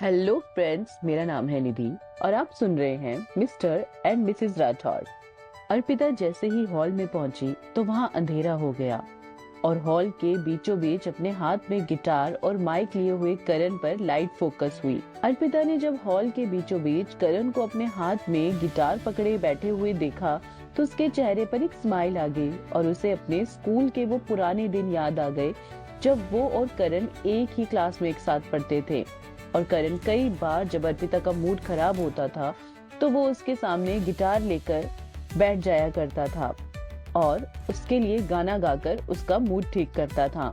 Hello friends, मेरा नाम है निधि और आप सुन रहे हैं mister and Mrs Rathore. Arpita जैसे ही हॉल में पहुंची तो वहां अंधेरा हो गया और हॉल के बीचों बीच अपने हाथ में गिटार और माइक लिए हुए करण पर लाइट फोकस हुई। अर्पिता ने जब हॉल के बीचों बीच करण को अपने हाथ में गिटार पकड़े बैठे हुए देखा तो उसके चेहरे पर एक स्माइल आ गई और उसे अपने स्कूल के वो पुराने दिन याद आ गए जब वो और करण एक ही क्लास में एक साथ पढ़ते थे। और करण कई बार जब अर्पिता का मूड खराब होता था तो वो उसके सामने गिटार लेकर बैठ जाया करता था और उसके लिए गाना गाकर उसका मूड ठीक करता था।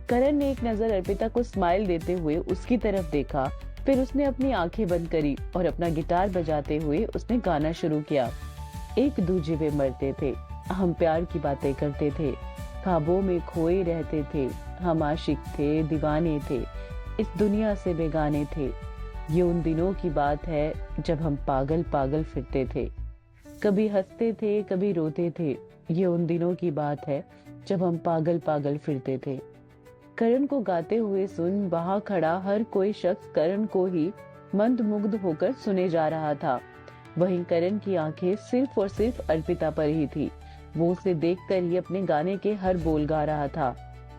करण ने एक नजर अर्पिता को स्माइल देते हुए उसकी तरफ देखा, फिर उसने अपनी आंखें बंद करी और अपना गिटार बजाते हुए उसने गाना शुरू किया। एक दूजे पे मरते थे, हम प्यार की बातें करते थे, ख्वाबों में खोए रहते थे, हम आशिक थे, दीवाने थे, इस दुनिया से बेगाने थे। ये उन दिनों की बात है जब हम पागल पागल फिरते थे, कभी हंसते थे कभी रोते थे। ये उन दिनों की बात है जब हम पागल पागल फिरते थे। करण को गाते हुए सुन वहां खड़ा हर कोई शख्स करण को ही मंदमुग्ध होकर सुने जा रहा था। वहीं करण की आंखें सिर्फ और सिर्फ अर्पिता पर ही थी। वो उसे देखकर ही अपने गाने के हर बोल गा रहा था।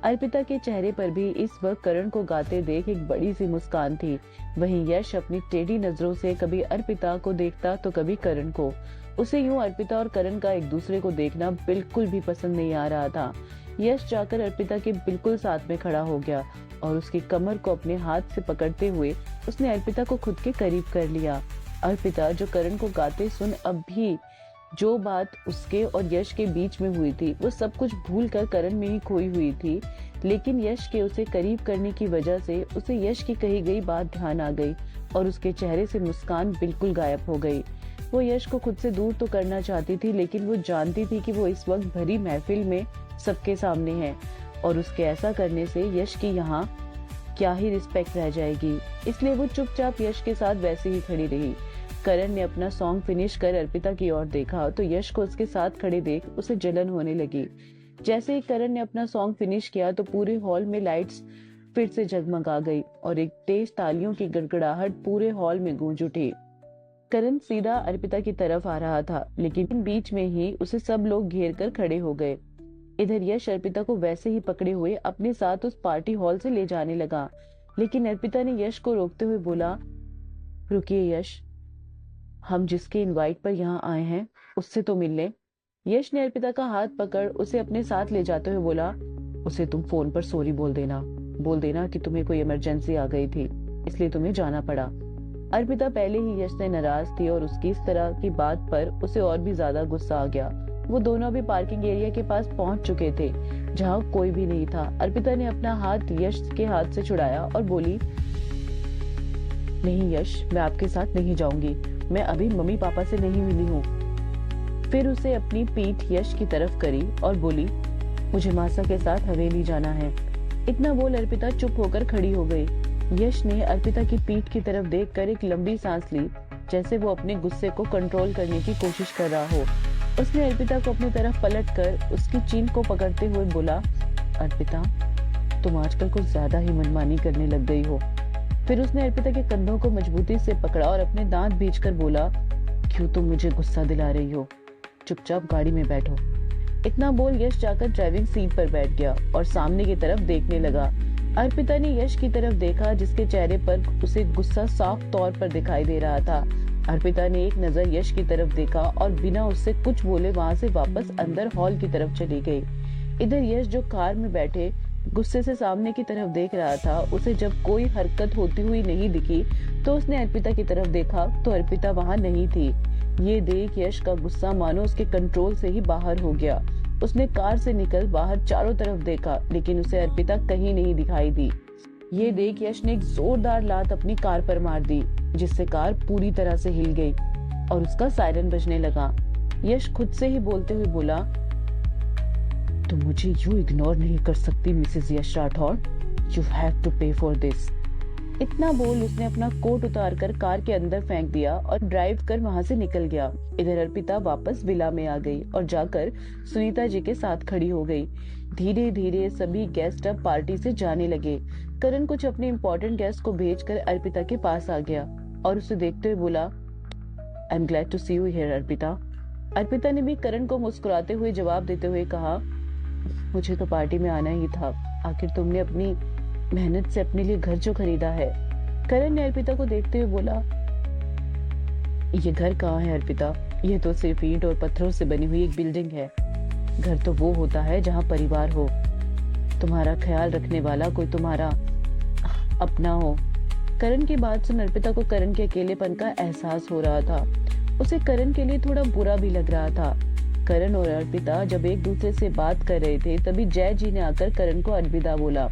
अर्पिता के चेहरे पर भी इस वक्त करण को गाते देख एक बड़ी सी मुस्कान थी। वहीं यश अपनी टेढ़ी नजरों से कभी अर्पिता को देखता तो कभी करण को। उसे यूं अर्पिता और करण का एक दूसरे को देखना बिल्कुल भी पसंद नहीं आ रहा था। यश जाकर अर्पिता के बिल्कुल साथ में खड़ा हो गया और उसकी कमर को अपने हाथ से पकड़ते हुए उसने अर्पिता को खुद के करीब कर लिया। अर्पिता जो करण को गाते सुन अब भी जो बात उसके और यश के बीच में हुई थी वो सब कुछ भूल कर करण में ही खोई हुई थी, लेकिन यश के उसे करीब करने की वजह से उसे यश की कही गई बात ध्यान आ गई और उसके चेहरे से मुस्कान बिल्कुल गायब हो गई। वो यश को खुद से दूर तो करना चाहती थी, लेकिन वो जानती थी कि वो इस वक्त भरी महफिल में सबके सामने है और उसके ऐसा करने से यश की यहाँ क्या ही रिस्पेक्ट रह जाएगी। इसलिए वो चुपचाप यश के साथ वैसे ही खड़ी रही। करण ने अपना सॉन्ग फिनिश कर अर्पिता की ओर देखा तो यश को उसके साथ खड़े देख उसे जलन होने लगी। जैसे ही करण ने अपना सॉन्ग फिनिश किया तो पूरे हॉल में लाइट्स फिर से जगमगा गई और एक तेज तालियों की गड़गड़ाहट पूरे हॉल में गूंज उठी। करण सीधा अर्पिता की तरफ आ रहा था, लेकिन बीच में ही उसे सब लोग घेर कर खड़े हो गए। इधर यश अर्पिता को वैसे ही पकड़े हुए अपने साथ उस पार्टी हॉल से ले जाने लगा, लेकिन अर्पिता ने यश को रोकते हुए बोला, रुकिए यश, हम जिसके इनवाइट पर यहाँ आए हैं उससे तो मिल लें। यश ने अर्पिता का हाथ पकड़ उसे अपने साथ ले जाते हुए बोला, उसे तुम फोन पर सॉरी बोल देना कि तुम्हें कोई इमरजेंसी आ गई थी इसलिए तुम्हें जाना पड़ा। अर्पिता पहले ही यश से नाराज थी और उसकी इस तरह की बात पर उसे और भी ज्यादा गुस्सा आ गया। वो दोनों भी पार्किंग एरिया के पास पहुंच चुके थे जहाँ कोई भी नहीं था। अर्पिता ने अपना हाथ यश के हाथ से छुड़ाया और बोली, नहीं यश, मैं आपके साथ नहीं जाऊंगी, मैं अभी मम्मी पापा से नहीं मिली हूँ। फिर उसे अपनी पीठ यश की तरफ करी और बोली, मुझे मासा के साथ हवेली जाना है। इतना बोल अर्पिता चुप होकर खड़ी हो गई। यश ने अर्पिता की पीठ की तरफ देखकर एक लंबी सांस ली, जैसे वो अपने गुस्से को कंट्रोल करने की कोशिश कर रहा हो। उसने अर्पिता को अपनी तरफ पलट कर उसकी चीन को पकड़ते हुए बोला, अर्पिता, तुम आजकल कुछ ज्यादा ही मनमानी करने लग गई हो। फिर उसने अर्पिता के कंधों को मजबूती से पकड़ा और अपने दांत भींचकर बोला, क्यों तुम मुझे गुस्सा दिला रही हो, चुपचाप गाड़ी में बैठो। इतना बोल यश जाकर ड्राइविंग सीट पर बैठ गया और सामने की तरफ देखने लगा। अर्पिता ने यश की तरफ देखा जिसके चेहरे पर उसे गुस्सा साफ तौर पर दिखाई दे रहा था। अर्पिता ने एक नजर यश की तरफ देखा और बिना उससे कुछ बोले वहां से वापस अंदर हॉल की तरफ चली गई। इधर यश जो कार में बैठे गुस्से से सामने की तरफ देख रहा था, उसे जब कोई हरकत होती हुई नहीं दिखी तो उसने अर्पिता की तरफ देखा तो अर्पिता वहां नहीं थी। ये देख यश का गुस्सा मानो उसके कंट्रोल से ही बाहर हो गया। उसने कार से निकल बाहर चारों तरफ देखा, लेकिन उसे अर्पिता कहीं नहीं दिखाई दी। ये देख यश ने एक जोरदार लात अपनी कार पर मार दी, जिससे कार पूरी तरह से हिल गई और उसका सायरन बजने लगा। यश खुद से ही बोलते हुए बोला, तुम मुझे यूं इग्नोर नहीं कर सकती Mrs Yash Rathore, you have to pay for this. इतना बोल उसने अपना कोट उतारकर कार के अंदर फेंक दिया और ड्राइव कर वहां से निकल गया। इधर अर्पिता वापस विला में आ गई और जाकर सुनीता जी के साथ खड़ी हो गई। धीरे धीरे सभी गेस्ट अब पार्टी से जाने लगे। करण कुछ अपने इम्पोर्टेंट गेस्ट को भेजकर अर्पिता के पास आ गया और उसे देखते हुए बोला, I am glad to see you here Arpita. Arpita ने भी करण को मुस्कुराते हुए जवाब देते हुए कहा, मुझे तो पार्टी में आना ही था, आखिर तुमने अपनी मेहनत से अपने लिए घर जो खरीदा है। करण ने अर्पिता को देखते हुए बोला, ये घर कहाँ है अर्पिता, ये तो सिर्फ ईंट और पत्थरों से बनी हुई एक बिल्डिंग है। घर तो वो होता है जहाँ परिवार हो, तुम्हारा ख्याल रखने वाला कोई तुम्हारा अपना हो। करण की बात सुन अर्पिता को करण के अकेलेपन का एहसास हो रहा था। उसे करण के लिए थोड़ा बुरा भी लग रहा था। करण और अर्पिता जब एक दूसरे से बात कर रहे थे तभी जय जी ने आकर करण को अलविदा बोला,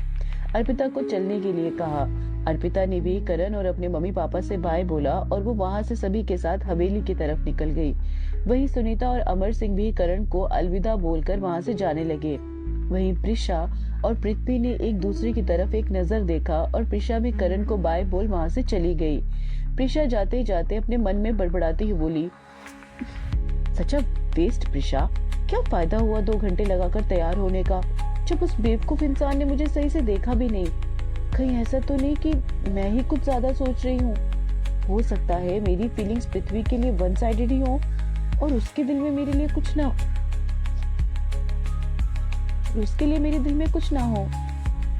अर्पिता को चलने के लिए कहा। अर्पिता ने भी करण और अपने मम्मी पापा से बाय बोला और वो वहां से सभी के साथ हवेली की तरफ निकल गई। वहीं सुनीता और अमर सिंह भी करण को अलविदा बोलकर वहां से जाने लगे। वहीं प्रिशा और पृथ्वी ने एक दूसरे की तरफ एक नजर देखा और प्रिशा भी करण को बाय बोल वहां से चली गई। प्रिशा जाते जाते अपने मन में बड़बड़ाती हुई बोली, सच वेस्ट प्रिशा, क्या फायदा हुआ 2 घंटे लगाकर तैयार होने का, जब उस बेवकूफ इंसान ने मुझे सही से देखा भी नहीं। कहीं ऐसा तो नहीं कि मैं ही कुछ ज्यादा सोच रही हूँ। हो सकता है मेरी फीलिंग्स पृथ्वी के लिए वन साइडेड ही हो और उसके दिल में मेरे लिए कुछ ना हो।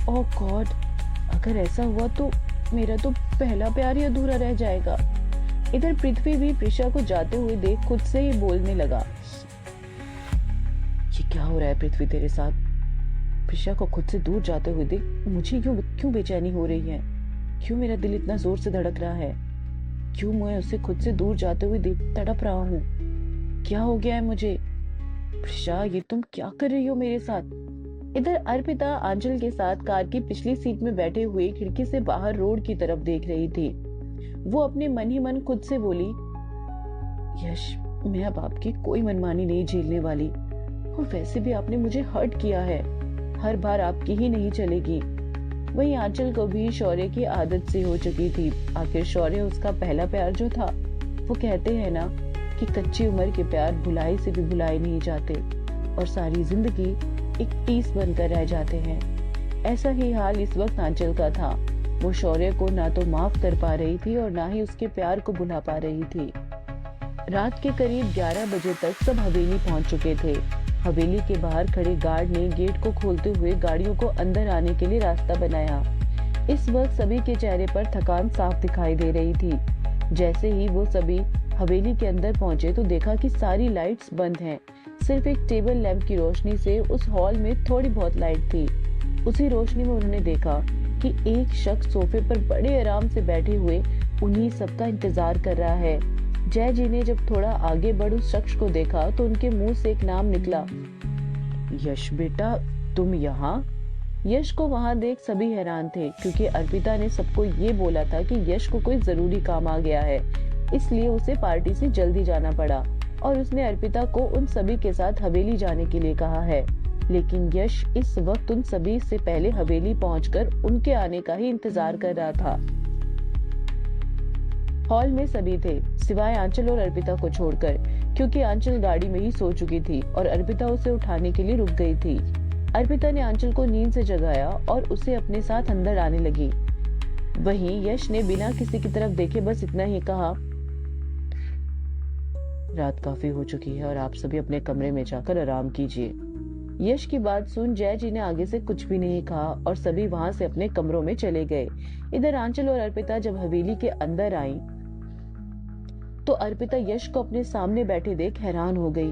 ओह गॉड, अगर ऐसा हुआ तो मेरा तो पहला प्यार ही अधूरा रह जाएगा। इधर पृथ्वी भी प्रिशा को जाते हुए देख खुद से ही बोलने लगा, ये क्या हो रहा है पृथ्वी तेरे साथ? प्रिशा को खुद से दूर जाते हुए देख मुझे क्यों बेचैनी हो रही है? क्यों मेरा दिल इतना जोर से धड़क रहा है? क्यों मैं उसे खुद से दूर जाते हुए देख तड़प रहा हूँ? क्या हो गया है मुझे? प्रिशा, ये तुम क्या कर रही हो मेरे साथ? इधर अर्पिता आंचल के साथ कार की पिछली सीट में बैठे हुए खिड़की से बाहर रोड की तरफ देख रही थी। वो अपने मन ही मन खुद से बोली, यश, मैं अब आपकी कोई मनमानी नहीं झेलने वाली, और वैसे भी आपने मुझे हर्ट किया है, हर बार आपकी ही नहीं चलेगी। वहीं आंचल को भी शौर्य की आदत सी हो चुकी थी। आखिर शौर्य उसका पहला प्यार जो था। वो कहते हैं ना कि कच्ची उम्र के प्यार भुलाई से भी भुलाए नहीं जाते और सारी जिंदगी एक टीस बनकर रह जाते हैं। ऐसा ही हाल इस वक्त आंचल का था। वो शौर्य को ना तो माफ कर पा रही थी और ना ही उसके प्यार को भुला पा रही थी। रात के करीब 11 बजे तक सब हवेली पहुंच चुके थे। हवेली के बाहर खड़े गार्ड ने गेट को खोलते हुए गाड़ियों को अंदर आने के लिए रास्ता बनाया। इस वक्त सभी के चेहरे पर थकान साफ दिखाई दे रही थी। जैसे ही वो सभी हवेली के अंदर पहुंचे तो देखा कि सारी लाइट्स बंद हैं। सिर्फ एक टेबल लैंप की रोशनी से उस हॉल में थोड़ी बहुत लाइट थी। उसी रोशनी में उन्होंने देखा कि एक शख्स सोफे पर बड़े आराम से बैठे हुए उन्हीं सबका इंतजार कर रहा है। जय जी ने जब थोड़ा आगे बढ़ उस शख्स को देखा तो उनके मुंह से एक नाम निकला, यश बेटा, तुम यहाँ? यश को वहां देख सभी हैरान थे, क्योंकि अर्पिता ने सबको ये बोला था कि यश को कोई जरूरी काम आ गया है, इसलिए उसे पार्टी से जल्दी जाना पड़ा और उसने अर्पिता को उन सभी के साथ हवेली जाने के लिए कहा है। लेकिन यश इस वक्त उन सभी से पहले हवेली पहुंचकर उनके आने का ही इंतजार कर रहा था। हॉल में सभी थे सिवाय आंचल और अर्पिता को छोड़कर, क्योंकि आंचल गाड़ी में ही सो चुकी थी और अर्पिता उसे उठाने के लिए रुक गई थी। अर्पिता ने आंचल को नींद से जगाया और उसे अपने साथ अंदर आने लगी। वहीं यश ने बिना किसी की तरफ देखे बस इतना ही कहा, रात काफी हो चुकी है और आप सभी अपने कमरे में जाकर आराम कीजिए। यश की बात सुन जय जी ने आगे से कुछ भी नहीं कहा और सभी वहां से अपने कमरों में चले गए। इधर आंचल और अर्पिता जब हवेली के अंदर आई तो अर्पिता यश को अपने सामने बैठे देख हैरान हो गई।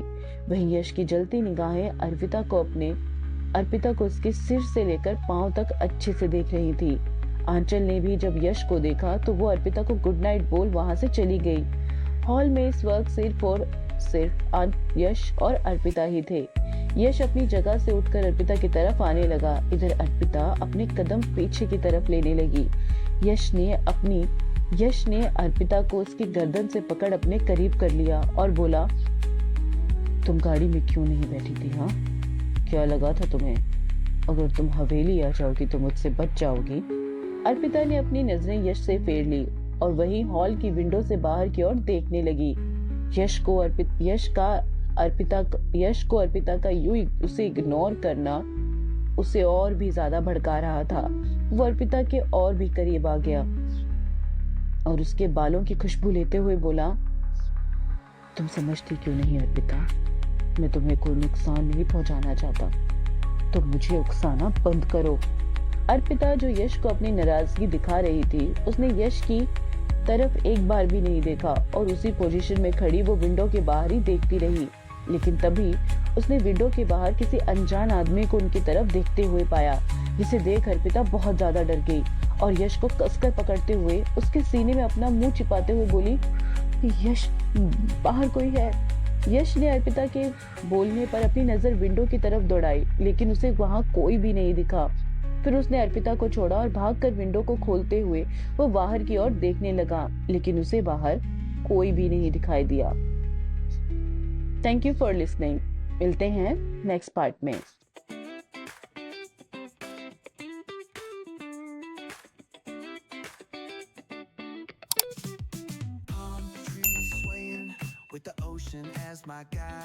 वहीं यश की जलती निगाहें अर्पिता को उसके सिर से लेकर पांव तक अच्छे से देख रही थी। आंचल ने भी जब यश को देखा तो वो अर्पिता को गुड नाइट बोल वहां से चली गई। हॉल में इस वक्त सिर्फ यश और अर्पिता ही थे। यश अपनी जगह से उठकर अर्पिता की तरफ आने लगा। इधर अर्पिता अपने कदम पीछे की तरफ लेने लगी। यश ने अर्पिता को उसकी गर्दन से पकड़ अपने करीब कर लिया और बोला, तुम गाड़ी में क्यों नहीं बैठी थी? हाँ, क्या लगा था तुम्हें अगर तुम हवेली आ जाओगी तो मुझसे बच जाओगी? अर्पिता ने अपनी नजरें यश से फेर ली और वही हॉल की विंडो से बाहर की ओर देखने लगी। यश को अर्पिता का यूं उसे इग्नोर करना उसे और भी ज्यादा भड़का रहा था। वो अर्पिता के और भी करीब आ गया और उसके बालों की खुशबू लेते हुए बोला, तुम समझती क्यों नहीं अर्पिता, मैं तुम्हें कोई नुकसान नहीं पहुंचाना चाहता, तो मुझे उकसाना बंद करो। अर्पिता जो यश को अपनी नाराजगी दिखा रही थी, उसने यश की तरफ एक बार भी नहीं देखा और उसी पोजीशन में खड़ी वो विंडो के बाहर ही देखती रही। लेकिन तभी उसने विंडो के बाहर किसी अनजान आदमी को उनकी तरफ देखते हुए पाया, जिसे देख अर्पिता बहुत ज्यादा डर गई और यश को कसकर पकड़ते हुए उसके सीने में अपना मुंह छिपाते हुए बोली, यश, बाहर कोई है। यश ने अर्पिता के बोलने पर अपनी नजर विंडो की तरफ दौड़ाई, लेकिन उसे वहां कोई भी नहीं दिखा। फिर उसने अर्पिता को छोड़ा और भागकर विंडो को खोलते हुए वो बाहर की ओर देखने लगा, लेकिन उसे बाहर कोई भी नहीं दिखाई दिया। Thank you for listening. मिलते हैं नेक्स्ट पार्ट में। Palm trees swaying with the ocean as my guide.